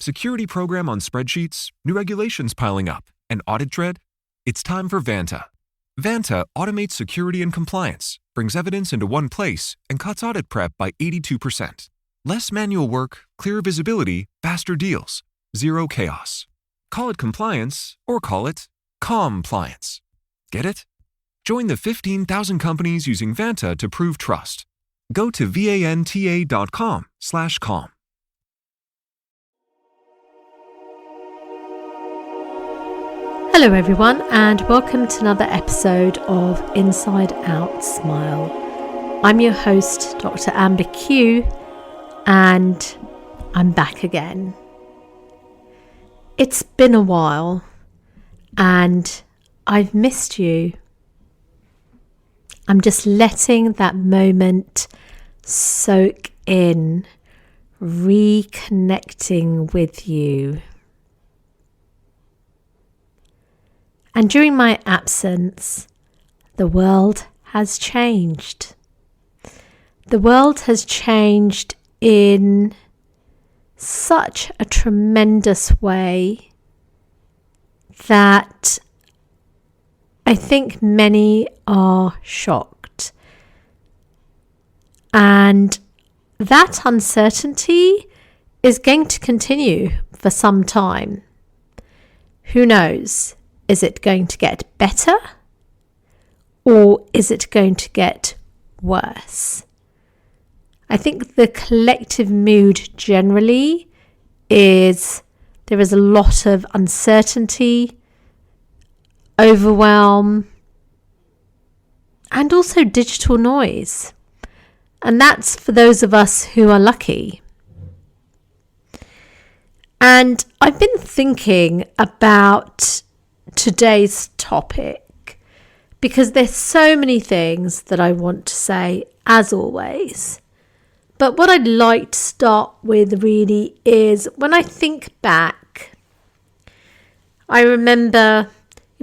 security program on spreadsheets, new regulations piling up, and audit dread? It's time for Vanta. Vanta automates security and compliance, brings evidence into one place, and cuts audit prep by 82%. Less manual work, clearer visibility, faster deals, zero chaos. Call it compliance or call it compliance. Get it? Join the 15,000 companies using Vanta to prove trust. Go to vanta.com/calm. Hello everyone, and welcome to another episode of Inside Out Smile. I'm your host, Dr. Amber Q, and I'm back again. It's been a while, and I've missed you. I'm just letting that moment soak in, reconnecting with you. And during my absence, the world has changed. The world has changed in such a tremendous way that I think many are shocked. And that uncertainty is going to continue for some time. Who knows? Is it going to get better? Or is it going to get worse? I think the collective mood generally is there is a lot of uncertainty, overwhelm, and also digital noise. And that's for those of us who are lucky. And I've been thinking about today's topic because there's so many things that I want to say, as always. But what I'd like to start with really is when I think back, I remember,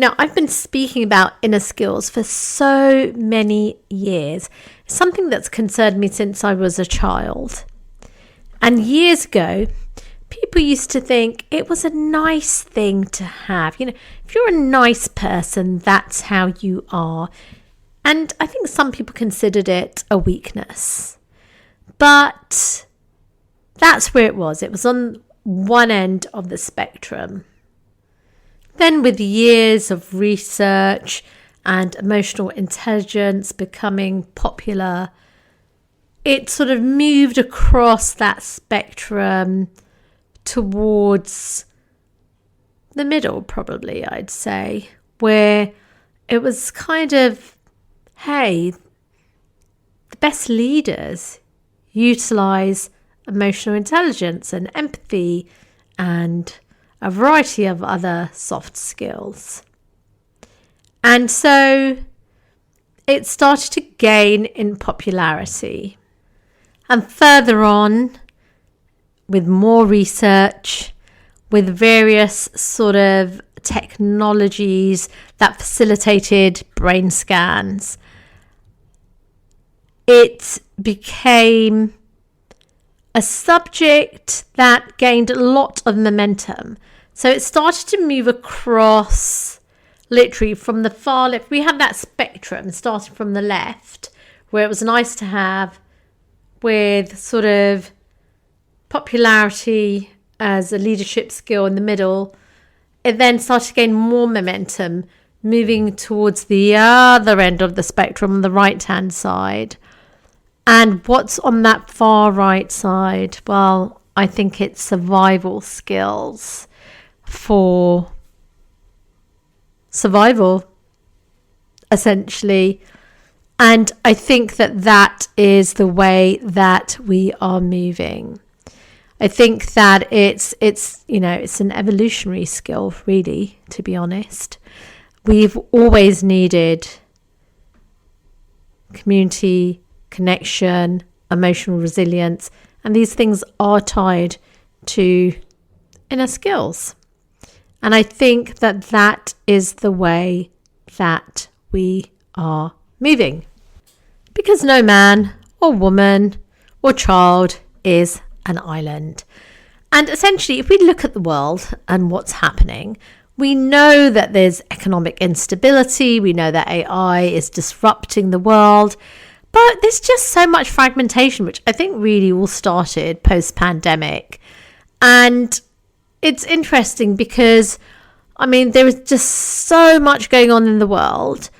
I've been speaking about inner skills for so many years. It's something that's concerned me since I was a child. And years ago, people used to think it was a nice thing to have. If you're a nice person, that's how you are. And I think some people considered it a weakness. But that's where it was. It was on one end of the spectrum. Then with years of research and emotional intelligence becoming popular, it sort of moved across that spectrum towards the middle, probably, I'd say, where it was kind of, hey, the best leaders utilize emotional intelligence and empathy and a variety of other soft skills. And so it started to gain in popularity. And further on, with more research, with various sort of technologies that facilitated brain scans, it became a subject that gained a lot of momentum. So it started to move across literally from the far left. We have that spectrum starting from the left, where it was nice to have, with sort of popularity as a leadership skill in the middle. It then started to gain more momentum, moving towards the other end of the spectrum, the right-hand side. And what's on that far right side? Well, I think it's survival skills for survival, essentially. And I think that is the way that we are moving. I think that it's an evolutionary skill, really, to be honest. We've always needed community, connection, emotional resilience, and these things are tied to inner skills. And I think that is the way that we are moving. Because no man or woman or child is an island. And essentially, if we look at the world and what's happening, we know that there's economic instability. We know that AI is disrupting the world. But there's just so much fragmentation, which I think really all started post-pandemic. And it's interesting because, I mean, there is just so much going on in the world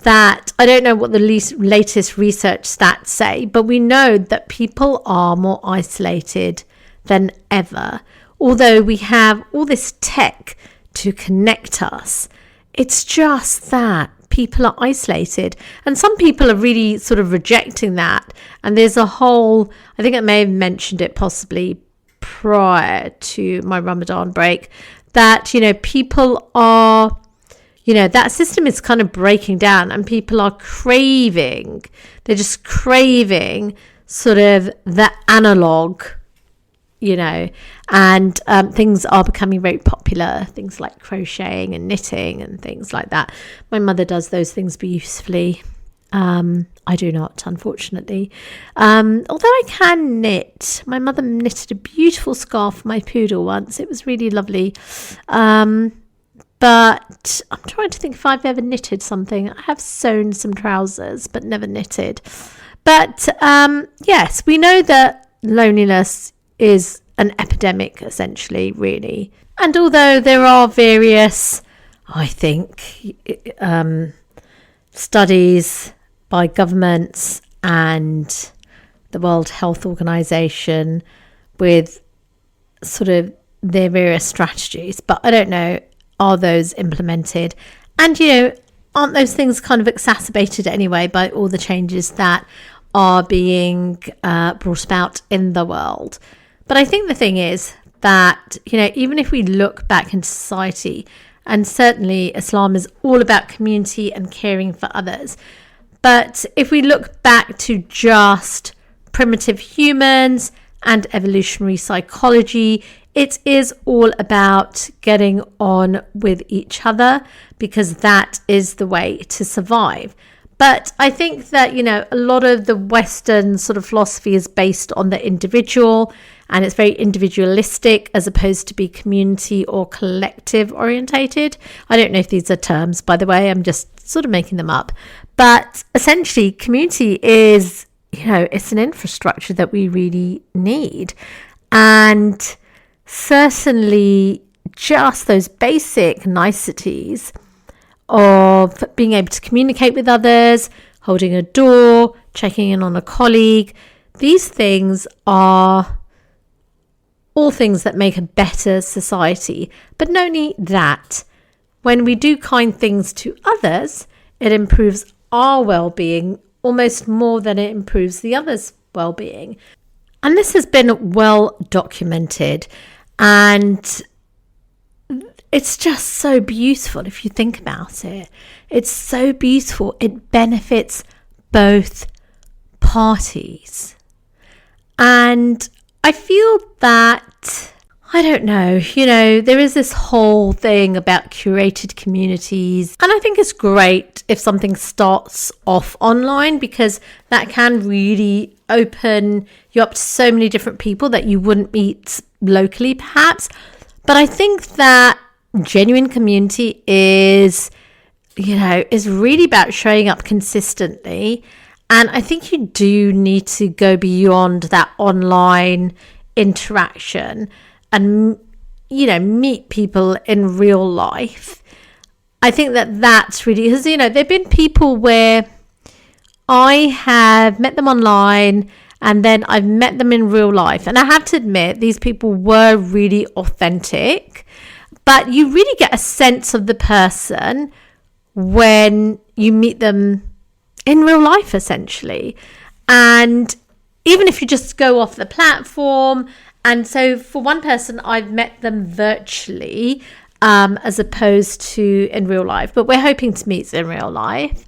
that I don't know what the latest research stats say, but we know that people are more isolated than ever. Although we have all this tech to connect us, it's just that people are isolated, and some people are really sort of rejecting that. And there's a whole, I think I may have mentioned it possibly prior to my Ramadan break, that, you know, people are, you know, that system is kind of breaking down, and people are craving, they're just craving sort of the analog, you know, and things are becoming very popular, things like crocheting and knitting and things like that. My mother does those things beautifully. I do not, unfortunately. Although I can knit. My mother knitted a beautiful scarf for my poodle once. It was really lovely. But I'm trying to think if I've ever knitted something. I have sewn some trousers, but never knitted. But yes, we know that loneliness is an epidemic, essentially, really. And although there are various, I think, studies by governments and the World Health Organization with sort of their various strategies, but I don't know, are those implemented? And, you know, aren't those things kind of exacerbated anyway by all the changes that are being brought about in the world? But I think the thing is that, you know, even if we look back into society, and certainly Islam is all about community and caring for others, but if we look back to just primitive humans and evolutionary psychology, it is all about getting on with each other, because that is the way to survive. But I think that, you know, a lot of the Western sort of philosophy is based on the individual, and it's very individualistic as opposed to be community or collective orientated. I don't know if these are terms, by the way, I'm just sort of making them up. But essentially, community is, you know, it's an infrastructure that we really need. And certainly just those basic niceties of being able to communicate with others, holding a door, checking in on a colleague, these things are all things that make a better society. But not only that, when we do kind things to others, it improves our well-being almost more than it improves the other's well-being. And this has been well documented, and it's just so beautiful if you think about it. It's so beautiful. It benefits both parties. And I feel that, I don't know, you know, there is this whole thing about curated communities. And I think it's great if something starts off online, because that can really open you up to so many different people that you wouldn't meet locally, perhaps. But I think that genuine community is, you know, is really about showing up consistently. And I think you do need to go beyond that online interaction and, you know, meet people in real life. I think that that's really, because, you know, there have been people where I have met them online and then I've met them in real life. And I have to admit, these people were really authentic, but you really get a sense of the person when you meet them in real life, essentially. And even if you just go off the platform, and so for one person, I've met them virtually as opposed to in real life, but we're hoping to meet in real life.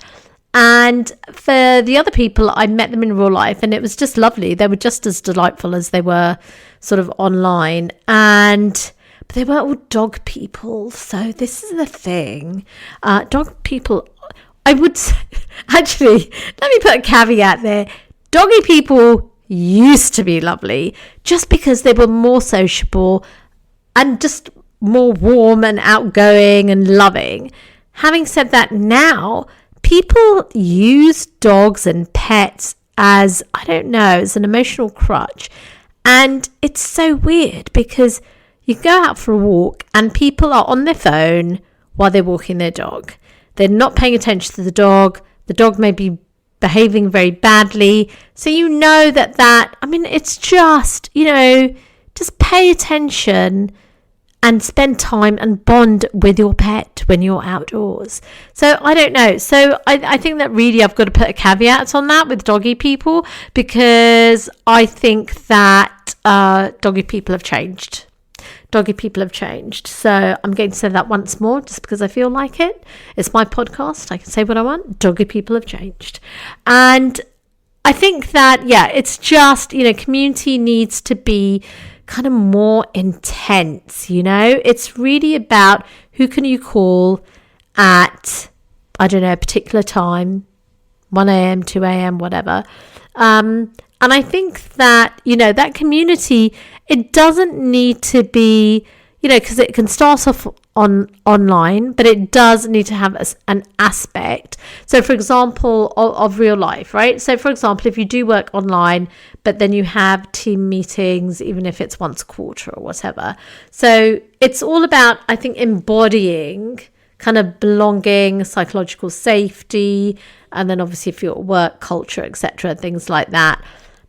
And for the other people, I met them in real life, and it was just lovely. They were just as delightful as they were sort of online. But they were all dog people. So this is the thing. Dog people, I would say, actually, let me put a caveat there. Doggy people, used to be lovely just because they were more sociable and just more warm and outgoing and loving. Having said that, now people use dogs and pets as, I don't know, as an emotional crutch. And it's so weird because you go out for a walk and people are on their phone while they're walking their dog. They're not paying attention to the dog. The dog may be behaving very badly. So you know it's just, just pay attention and spend time and bond with your pet when you're outdoors. So I don't know. So I think that really I've got to put a caveat on that with doggy people, because I think that doggy people have changed. Doggy people have changed. So I'm going to say that once more just because I feel like it. It's my podcast. I can say what I want. Doggy people have changed. And I think that, it's just, community needs to be kind of more intense, It's really about who can you call at, I don't know, a particular time, 1 a.m., 2 a.m., whatever. And I think that, that community, it doesn't need to be, because it can start off online, but it does need to have an aspect. So, for example, of real life, right? So, for example, if you do work online, but then you have team meetings, even if it's once a quarter or whatever. So it's all about, I think, embodying kind of belonging, psychological safety, and then obviously if you're at work, culture, etc., things like that.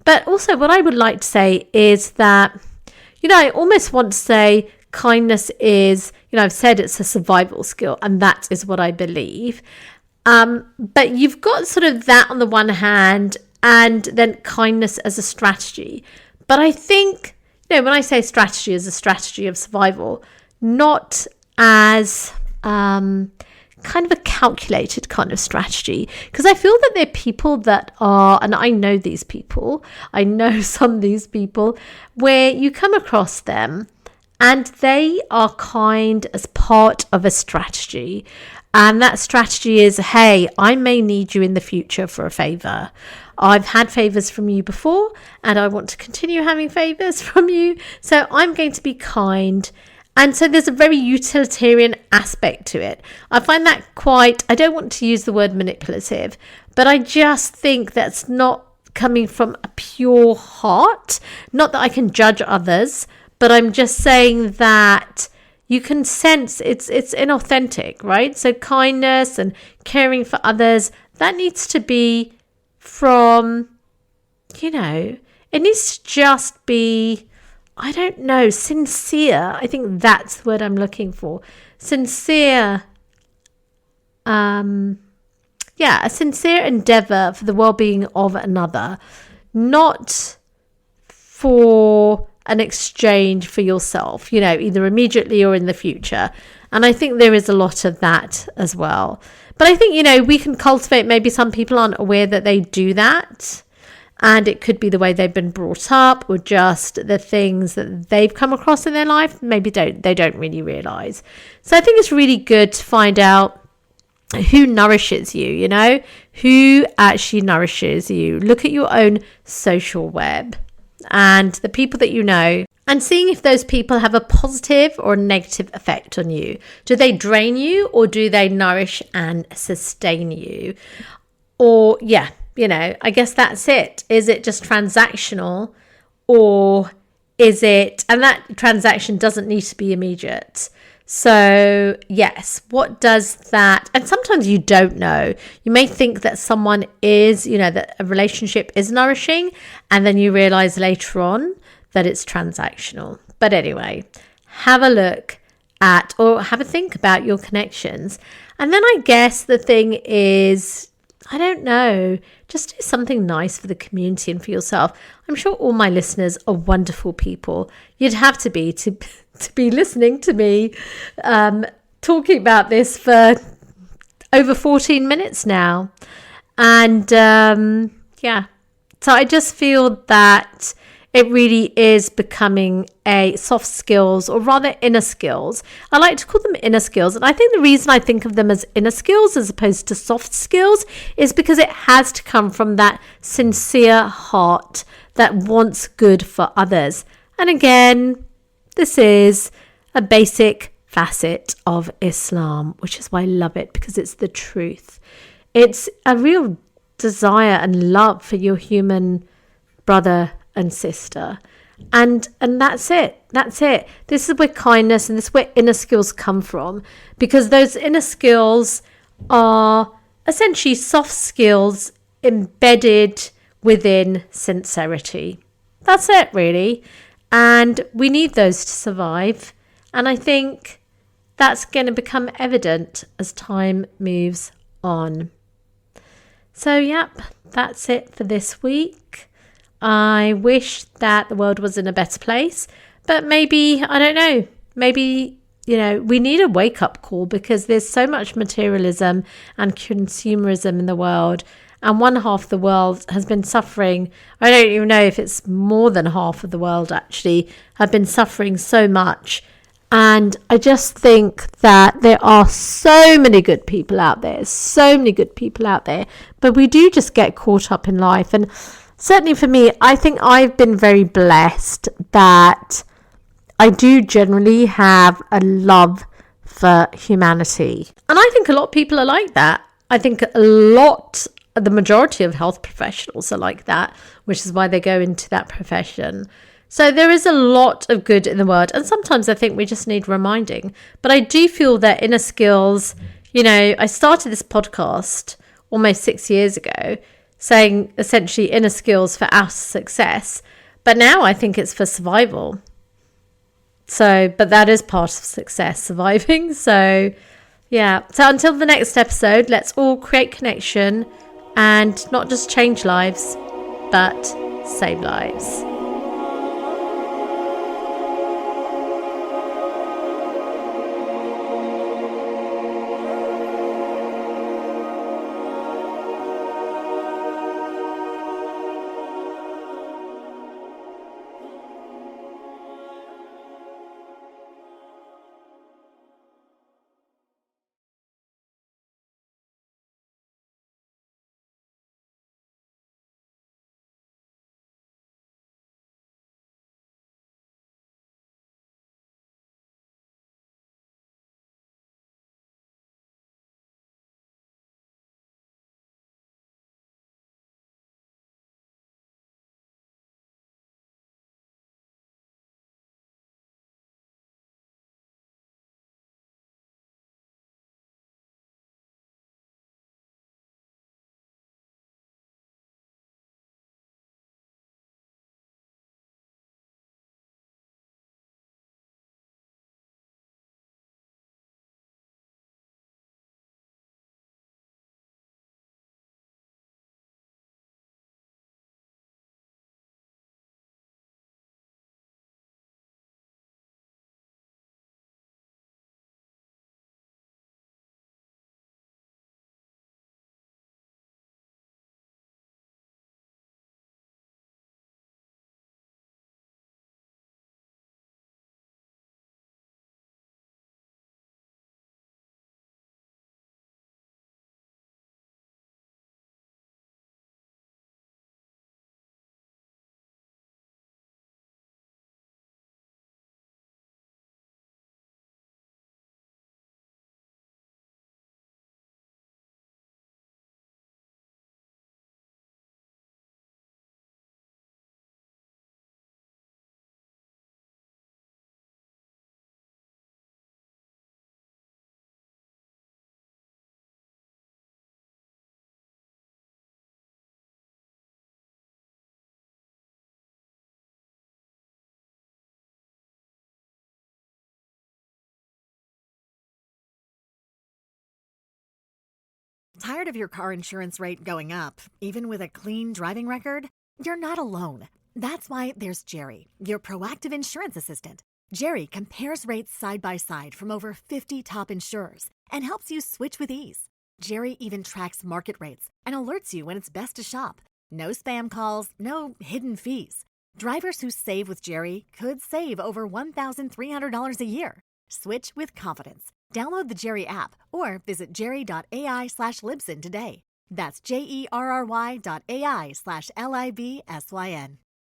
But also what I would like to say is that, I almost want to say kindness is, I've said it's a survival skill, and that is what I believe. But you've got sort of that on the one hand, and then kindness as a strategy. But I think, when I say strategy as a strategy of survival, not as kind of a calculated kind of strategy, because I feel that there are people that are, and I know these people, I know some of these people, where you come across them and they are kind as part of a strategy. And that strategy is, hey, I may need you in the future for a favor. I've had favors from you before and I want to continue having favors from you. So I'm going to be kind. And so there's a very utilitarian aspect to it. I find that quite, I don't want to use the word manipulative, but I just think that's not coming from a pure heart. Not that I can judge others, but I'm just saying that you can sense it's inauthentic, right? So kindness and caring for others, that needs to be from, it needs to just be, I don't know, sincere. I think that's the word I'm looking for. Sincere. A sincere endeavor for the well-being of another, not for an exchange for yourself, either immediately or in the future. And I think there is a lot of that as well. But I think, we can cultivate, maybe some people aren't aware that they do that. And it could be the way they've been brought up, or just the things that they've come across in their life. Maybe they don't really realize. So I think it's really good to find out who nourishes you, who actually nourishes you. Look at your own social web and the people that you know, and seeing if those people have a positive or a negative effect on you. Do they drain you, or do they nourish and sustain you? Or, I guess that's it. Is it just transactional, or is it, and that transaction doesn't need to be immediate. So yes, what does that, and sometimes you don't know. You may think that someone is, that a relationship is nourishing, and then you realize later on that it's transactional. But anyway, have a look at, or have a think about your connections. And then I guess the thing is, I don't know, just do something nice for the community and for yourself. I'm sure all my listeners are wonderful people. You'd have to be listening to me talking about this for over 14 minutes now. And so I just feel that it really is becoming a soft skills, or rather inner skills. I like to call them inner skills. And I think the reason I think of them as inner skills as opposed to soft skills is because it has to come from that sincere heart, that wants good for others. And again, this is a basic facet of Islam, which is why I love it, because it's the truth. It's a real desire and love for your human brother and sister. And that's it. This is where kindness and this is where inner skills come from, because those inner skills are essentially soft skills embedded within sincerity. That's it, really. And we need those to survive. And I think that's going to become evident as time moves on. So, yep, that's it for this week. I wish that the world was in a better place, but maybe, I don't know, maybe, we need a wake-up call, because there's so much materialism and consumerism in the world, and one half of the world has been suffering. I don't even know if it's more than half of the world actually have been suffering so much. And I just think that there are so many good people out there, but we do just get caught up in life. And certainly for me, I think I've been very blessed that I do generally have a love for humanity. And I think a lot of people are like that. I think the majority of health professionals are like that, which is why they go into that profession. So there is a lot of good in the world, and sometimes I think we just need reminding. But I do feel that inner skills, I started this podcast almost 6 years ago saying essentially inner skills for our success, but now I think it's for survival. So, but that is part of success, surviving. So, yeah. So until the next episode, let's all create connection and not just change lives, but save lives. Tired of your car insurance rate going up, even with a clean driving record? You're not alone. That's why there's Jerry, your proactive insurance assistant. Jerry compares rates side by side from over 50 top insurers and helps you switch with ease. Jerry even tracks market rates and alerts you when it's best to shop. No spam calls, no hidden fees. Drivers who save with Jerry could save over $1,300 a year. Switch with confidence. Download the Jerry app or visit jerry.ai/Libsyn today. That's JERRY.ai/LIBSYN.